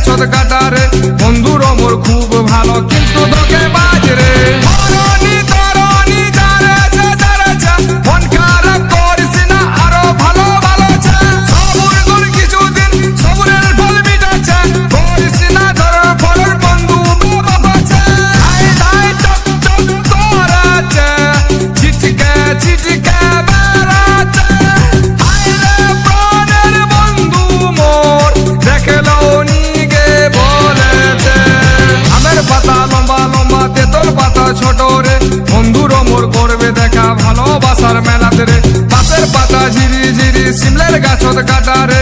গাছত কাটারে বন্ধুর মোর খুব ভালো কিন্তু তোকে বাজরে তরণী তরণী যারেছে যারেছে মন খারাপ করিস না আরো ভালো ভালো চা সবুর কর কিছুদিন সবুরের ফল মিটাচ্ছে করিস না ধর ফলের বন্ধু বাবাছে ধাই ধাই চক চক করাচ্ছে ছিটকে ছিটকে বেড়াচ্ছে আইলে প্রাণের বন্ধু মোর দেখলো নিগে বলেছে আমের পাতা লম্বা লম্বা তেতল পাতা ছোট রে বন্ধুর মোর করবে দেখা ভালোবাসার মেলাতে রে পাশের পাতা ঝিরি ঝিরি সিমলের গাছত কাটারে